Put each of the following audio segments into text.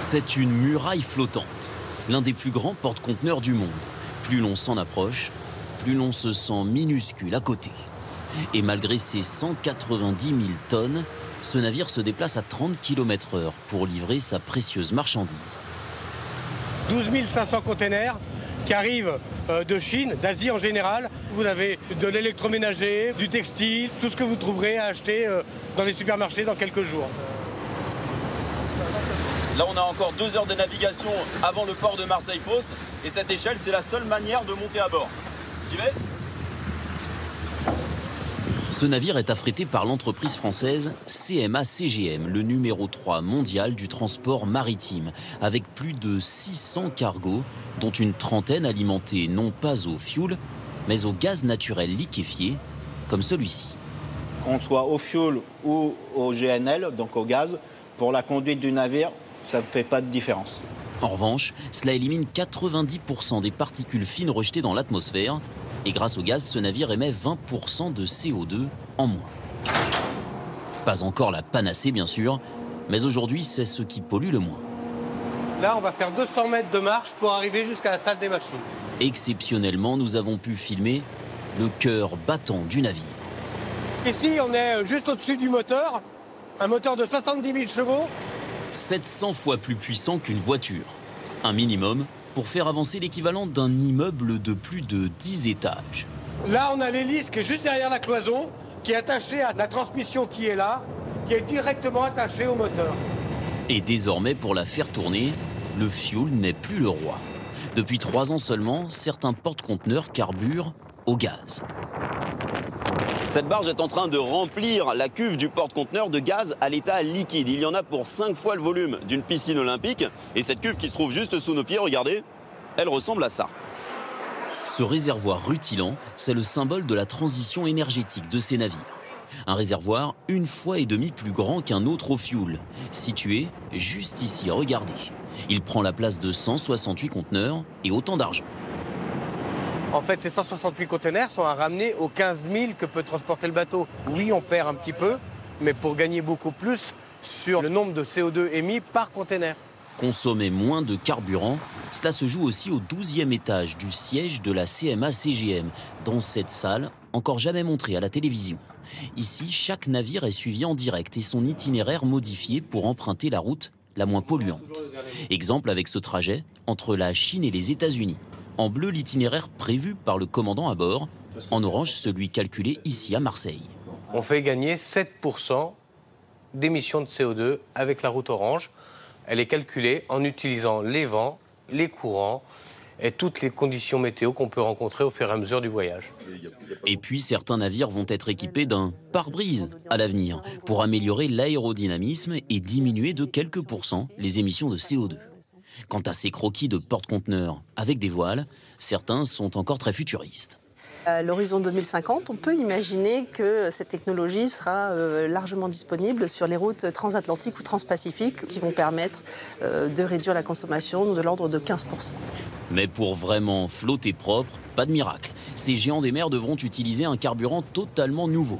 C'est une muraille flottante, l'un des plus grands porte-conteneurs du monde. Plus l'on s'en approche, plus l'on se sent minuscule à côté. Et malgré ses 190 000 tonnes, ce navire se déplace à 30 km/h pour livrer sa précieuse marchandise. 12 500 containers qui arrivent de Chine, d'Asie en général. Vous avez de l'électroménager, du textile, tout ce que vous trouverez à acheter dans les supermarchés dans quelques jours. Là, on a encore 2 heures de navigation avant le port de Marseille-Fos. Et cette échelle, c'est la seule manière de monter à bord. J'y vais ? Ce navire est affrété par l'entreprise française CMA-CGM, le numéro 3 mondial du transport maritime, avec plus de 600 cargos, dont une trentaine alimentés non pas au fioul, mais au gaz naturel liquéfié, comme celui-ci. Qu'on soit au fioul ou au GNL, donc au gaz, pour la conduite du navire, ça ne fait pas de différence. En revanche, cela élimine 90% des particules fines rejetées dans l'atmosphère. Et grâce au gaz, ce navire émet 20% de CO2 en moins. Pas encore la panacée, bien sûr, mais aujourd'hui, c'est ce qui pollue le moins. Là, on va faire 200 mètres de marche pour arriver jusqu'à la salle des machines. Exceptionnellement, nous avons pu filmer le cœur battant du navire. Ici, on est juste au-dessus du moteur, un moteur de 70 000 chevaux. 700 fois plus puissant qu'une voiture. Un minimum pour faire avancer l'équivalent d'un immeuble de plus de 10 étages. Là, on a l'hélice qui est juste derrière la cloison, qui est attachée à la transmission qui est là, qui est directement attachée au moteur. Et désormais, pour la faire tourner, le fioul n'est plus le roi. Depuis 3 ans seulement, certains porte-conteneurs carburent au gaz. Cette barge est en train de remplir la cuve du porte-conteneur de gaz à l'état liquide. Il y en a pour 5 fois le volume d'une piscine olympique. Et cette cuve qui se trouve juste sous nos pieds, regardez, elle ressemble à ça. Ce réservoir rutilant, c'est le symbole de la transition énergétique de ces navires. Un réservoir 1,5 fois plus grand qu'un autre au fioul, situé juste ici, regardez. Il prend la place de 168 conteneurs et autant d'argent. En fait, ces 168 conteneurs sont à ramener aux 15 000 que peut transporter le bateau. Oui, on perd un petit peu, mais pour gagner beaucoup plus sur le nombre de CO2 émis par conteneur. Consommer moins de carburant, cela se joue aussi au 12e étage du siège de la CMA-CGM, dans cette salle encore jamais montrée à la télévision. Ici, chaque navire est suivi en direct et son itinéraire modifié pour emprunter la route la moins polluante. Exemple avec ce trajet entre la Chine et les États-Unis. En bleu, l'itinéraire prévu par le commandant à bord. En orange, celui calculé ici à Marseille. On fait gagner 7% d'émissions de CO2 avec la route orange. Elle est calculée en utilisant les vents, les courants et toutes les conditions météo qu'on peut rencontrer au fur et à mesure du voyage. Et puis, certains navires vont être équipés d'un pare-brise à l'avenir pour améliorer l'aérodynamisme et diminuer de quelques pourcents les émissions de CO2. Quant à ces croquis de porte-conteneurs avec des voiles, certains sont encore très futuristes. À l'horizon 2050, on peut imaginer que cette technologie sera largement disponible sur les routes transatlantiques ou transpacifiques qui vont permettre de réduire la consommation de l'ordre de 15%. Mais pour vraiment flotter propre, pas de miracle. Ces géants des mers devront utiliser un carburant totalement nouveau.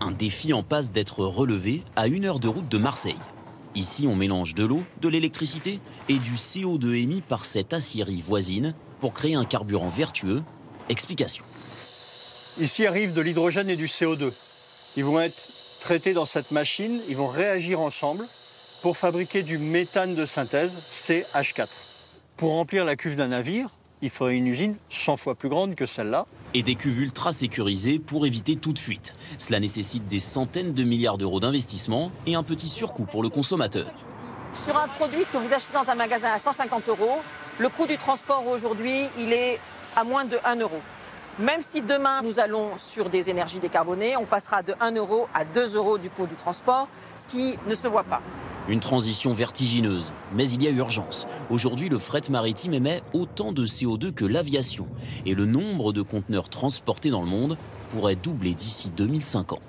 Un défi en passe d'être relevé à 1 heure de route de Marseille. Ici, on mélange de l'eau, de l'électricité et du CO2 émis par cette aciérie voisine pour créer un carburant vertueux. Explication. Ici arrive de l'hydrogène et du CO2. Ils vont être traités dans cette machine, ils vont réagir ensemble pour fabriquer du méthane de synthèse, CH4. Pour remplir la cuve d'un navire, il faudrait une usine 100 fois plus grande que celle-là. Et des cuves ultra sécurisées pour éviter toute fuite. Cela nécessite des centaines de milliards d'euros d'investissement et un petit surcoût pour le consommateur. Sur un produit que vous achetez dans un magasin à 150 €, le coût du transport aujourd'hui, il est à moins de 1 €. Même si demain nous allons sur des énergies décarbonées, on passera de 1 € à 2 € du coût du transport, ce qui ne se voit pas. Une transition vertigineuse, mais il y a urgence. Aujourd'hui, le fret maritime émet autant de CO2 que l'aviation. Et le nombre de conteneurs transportés dans le monde pourrait doubler d'ici 2050.